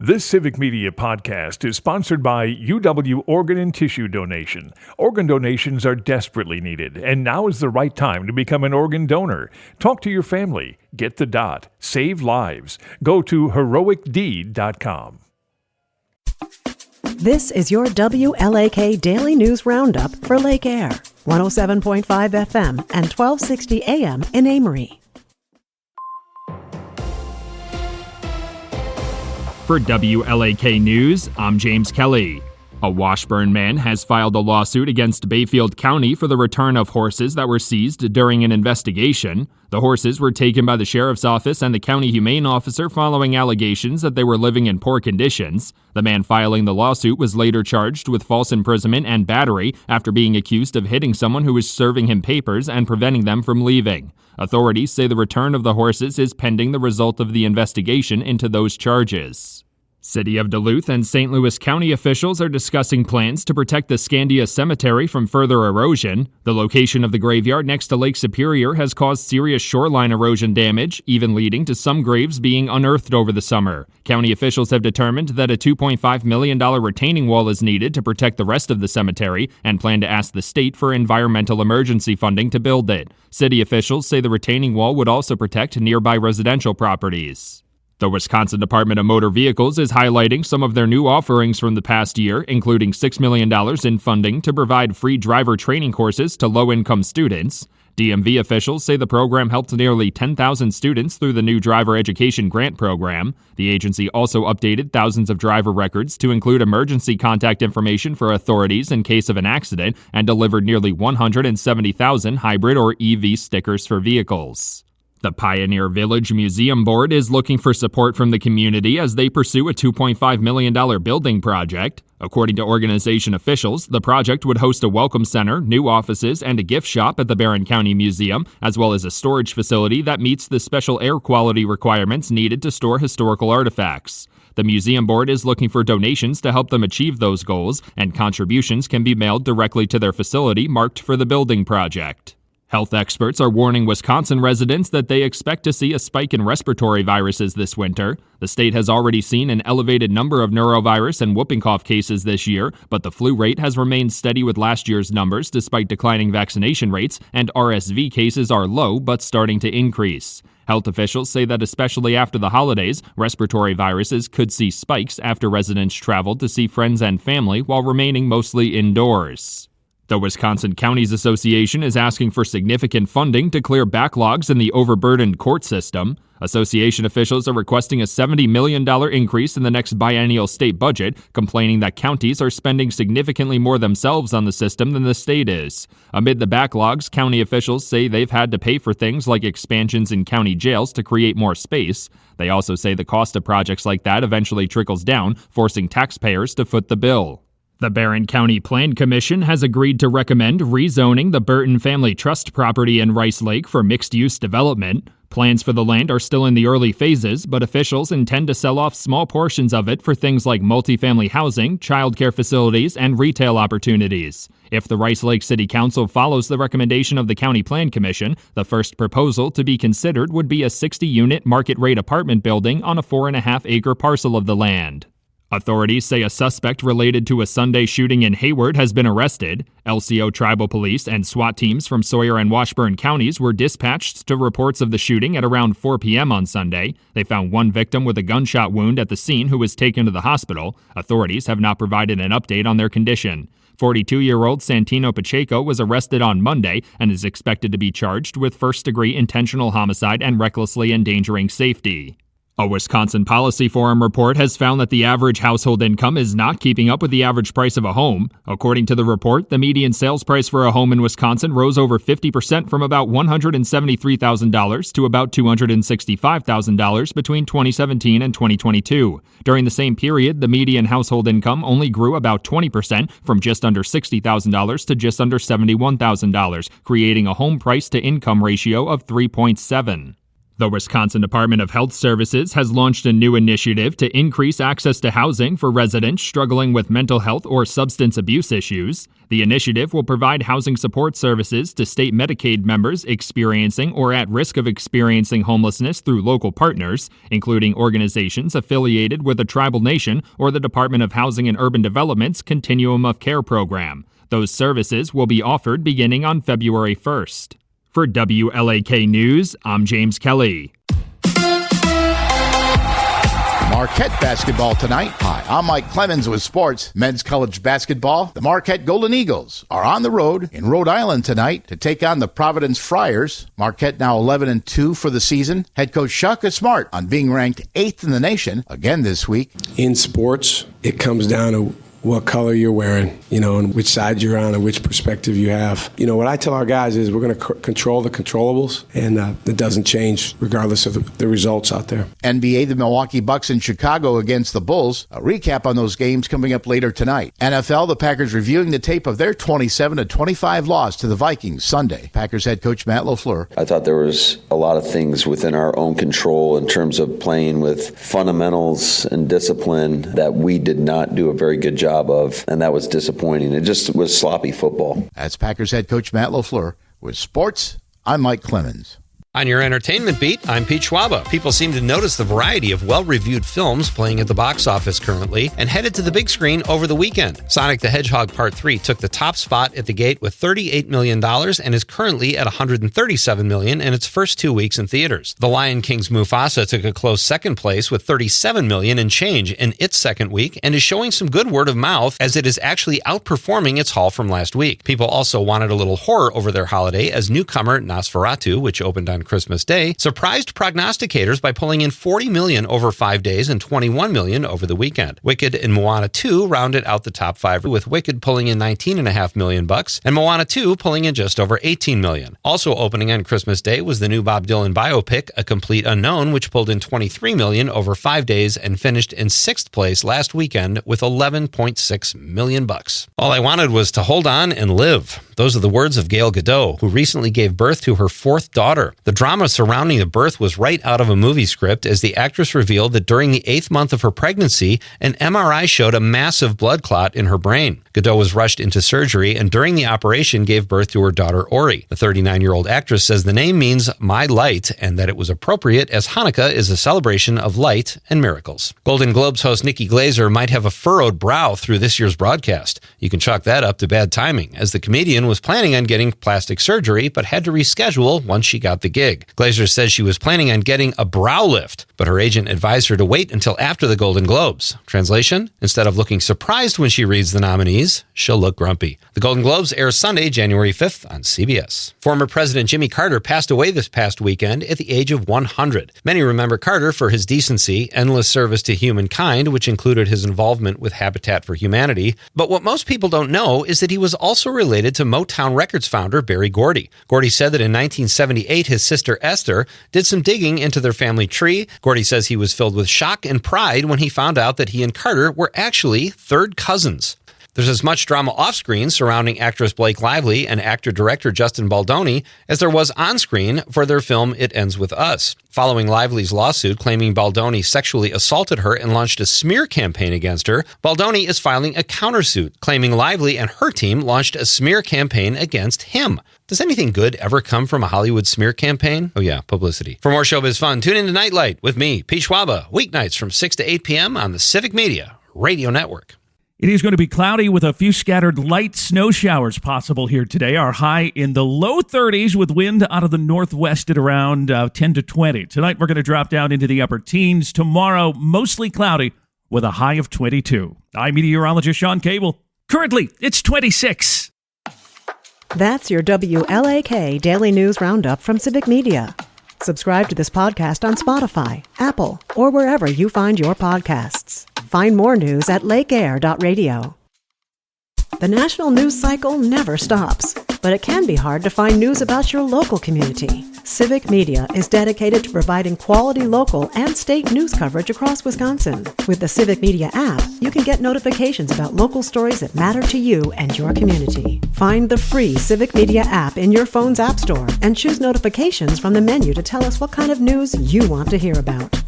This Civic Media podcast is sponsored by UW Organ and Tissue Donation. Organ donations are desperately needed, and now is the right time to become an organ donor. Talk to your family. Get the dot. Save lives. Go to heroicdeed.com. This is your WLAK Daily News Roundup for Lake Air, 107.5 FM and 1260 AM in Amory. For WLAK News, I'm James Kelly. A Washburn man has filed a lawsuit against Bayfield County for the return of horses that were seized during an investigation. The horses were taken by the sheriff's office and the county humane officer following allegations that they were living in poor conditions. The man filing the lawsuit was later charged with false imprisonment and battery after being accused of hitting someone who was serving him papers and preventing them from leaving. Authorities say the return of the horses is pending the result of the investigation into those charges. City of Duluth and St. Louis County officials are discussing plans to protect the Scandia Cemetery from further erosion. The location of the graveyard next to Lake Superior has caused serious shoreline erosion damage, even leading to some graves being unearthed over the summer. County officials have determined that a $2.5 million retaining wall is needed to protect the rest of the cemetery and plan to ask the state for environmental emergency funding to build it. City officials say the retaining wall would also protect nearby residential properties. The Wisconsin Department of Motor Vehicles is highlighting some of their new offerings from the past year, including $6 million in funding to provide free driver training courses to low-income students. DMV officials say the program helped nearly 10,000 students through the new driver education grant program. The agency also updated thousands of driver records to include emergency contact information for authorities in case of an accident and delivered nearly 170,000 hybrid or EV stickers for vehicles. The Pioneer Village Museum Board is looking for support from the community as they pursue a $2.5 million building project. According to organization officials, the project would host a welcome center, new offices, and a gift shop at the Barron County Museum, as well as a storage facility that meets the special air quality requirements needed to store historical artifacts. The museum board is looking for donations to help them achieve those goals, and contributions can be mailed directly to their facility marked for the building project. Health experts are warning Wisconsin residents that they expect to see a spike in respiratory viruses this winter. The state has already seen an elevated number of norovirus and whooping cough cases this year, but the flu rate has remained steady with last year's numbers despite declining vaccination rates, and RSV cases are low but starting to increase. Health officials say that especially after the holidays, respiratory viruses could see spikes after residents traveled to see friends and family while remaining mostly indoors. The Wisconsin Counties Association is asking for significant funding to clear backlogs in the overburdened court system. Association officials are requesting a $70 million increase in the next biennial state budget, complaining that counties are spending significantly more themselves on the system than the state is. Amid the backlogs, county officials say they've had to pay for things like expansions in county jails to create more space. They also say the cost of projects like that eventually trickles down, forcing taxpayers to foot the bill. The Barron County Plan Commission has agreed to recommend rezoning the Burton Family Trust property in Rice Lake for mixed-use development. Plans for the land are still in the early phases, but officials intend to sell off small portions of it for things like multifamily housing, childcare facilities, and retail opportunities. If the Rice Lake City Council follows the recommendation of the County Plan Commission, the first proposal to be considered would be a 60-unit market-rate apartment building on a 4.5-acre parcel of the land. Authorities say a suspect related to a Sunday shooting in Hayward has been arrested. LCO Tribal Police and SWAT teams from Sawyer and Washburn counties were dispatched to reports of the shooting at around 4 p.m. on Sunday. They found one victim with a gunshot wound at the scene who was taken to the hospital. Authorities have not provided an update on their condition. 42-year-old Santino Pacheco was arrested on Monday and is expected to be charged with first-degree intentional homicide and recklessly endangering safety. A Wisconsin Policy Forum report has found that the average household income is not keeping up with the average price of a home. According to the report, the median sales price for a home in Wisconsin rose over 50% from about $173,000 to about $265,000 between 2017 and 2022. During the same period, the median household income only grew about 20% from just under $60,000 to just under $71,000, creating a home price to income ratio of 3.7. The Wisconsin Department of Health Services has launched a new initiative to increase access to housing for residents struggling with mental health or substance abuse issues. The initiative will provide housing support services to state Medicaid members experiencing or at risk of experiencing homelessness through local partners, including organizations affiliated with a tribal nation or the Department of Housing and Urban Development's Continuum of Care program. Those services will be offered beginning on February 1st. For WLAK News, I'm James Kelly. Marquette basketball tonight. Hi, I'm Mike Clemens with sports. Men's college basketball. The Marquette Golden Eagles are on the road in Rhode Island tonight to take on the Providence Friars. Marquette now 11-2 for the season. Head coach Shaka Smart on being ranked 8th in the nation again this week. In sports, it comes down to what color you're wearing, and which side you're on and which perspective you have. What I tell our guys is we're going to control the controllables, and it doesn't change regardless of the results out there. NBA, the Milwaukee Bucks in Chicago against the Bulls. A recap on those games coming up later tonight. NFL, the Packers reviewing the tape of their 27-25 loss to the Vikings Sunday. Packers head coach Matt LaFleur. I thought there was a lot of things within our own control in terms of playing with fundamentals and discipline that we did not do a very good job of, and that was disappointing. It just was sloppy football. That's Packers head coach Matt LaFleur. With sports, I'm Mike Clemens. On your entertainment beat, I'm Pete Schwaba. People seem to notice the variety of well-reviewed films playing at the box office currently and headed to the big screen over the weekend. Sonic the Hedgehog Part 3 took the top spot at the gate with $38 million and is currently at $137 million in its first 2 weeks in theaters. The Lion King's Mufasa took a close second place with $37 million and change in its second week and is showing some good word of mouth as it is actually outperforming its haul from last week. People also wanted a little horror over their holiday as newcomer Nosferatu, which opened on Christmas Day, surprised prognosticators by pulling in $40 million over 5 days and $21 million over the weekend. Wicked and Moana 2 rounded out the top 5, with Wicked pulling in $19.5 million and Moana 2 pulling in just over $18 million. Also opening on Christmas Day was the new Bob Dylan biopic, A Complete Unknown, which pulled in $23 million over 5 days and finished in 6th place last weekend with $11.6 million. All I wanted was to hold on and live. Those are the words of Gal Gadot, who recently gave birth to her 4th daughter. The drama surrounding the birth was right out of a movie script, as the actress revealed that during the 8th month of her pregnancy, an MRI showed a massive blood clot in her brain. Gadot was rushed into surgery and during the operation gave birth to her daughter Ori. The 39-year-old actress says the name means My Light and that it was appropriate as Hanukkah is a celebration of light and miracles. Golden Globes host Nikki Glaser might have a furrowed brow through this year's broadcast. You can chalk that up to bad timing, as the comedian was planning on getting plastic surgery but had to reschedule once she got the gig. Glaser says she was planning on getting a brow lift, but her agent advised her to wait until after the Golden Globes. Translation? Instead of looking surprised when she reads the nominees, she'll look grumpy. The Golden Globes air Sunday, January 5th on CBS. Former President Jimmy Carter passed away this past weekend at the age of 100. Many remember Carter for his decency, endless service to humankind, which included his involvement with Habitat for Humanity. But what most people don't know is that he was also related to Motown Records founder Berry Gordy. Gordy said that in 1978, his sister Esther did some digging into their family tree. Gordy says he was filled with shock and pride when he found out that he and Carter were actually third cousins. There's as much drama off-screen surrounding actress Blake Lively and actor-director Justin Baldoni as there was on-screen for their film It Ends With Us. Following Lively's lawsuit claiming Baldoni sexually assaulted her and launched a smear campaign against her, Baldoni is filing a countersuit claiming Lively and her team launched a smear campaign against him. Does anything good ever come from a Hollywood smear campaign? Oh yeah, publicity. For more showbiz fun, tune in to Nightlight with me, Pete Schwaba, weeknights from 6 to 8 p.m. on the Civic Media Radio Network. It is going to be cloudy with a few scattered light snow showers possible here today. Our high in the low 30s with wind out of the northwest at around 10 to 20. Tonight we're going to drop down into the upper teens. Tomorrow, mostly cloudy with a high of 22. I'm meteorologist Sean Cable. Currently, it's 26. That's your WLAK Daily News Roundup from Civic Media. Subscribe to this podcast on Spotify, Apple, or wherever you find your podcasts. Find more news at lakeair.radio. The national news cycle never stops, but it can be hard to find news about your local community. Civic Media is dedicated to providing quality local and state news coverage across Wisconsin. With the Civic Media app, you can get notifications about local stories that matter to you and your community. Find the free Civic Media app in your phone's app store and choose notifications from the menu to tell us what kind of news you want to hear about.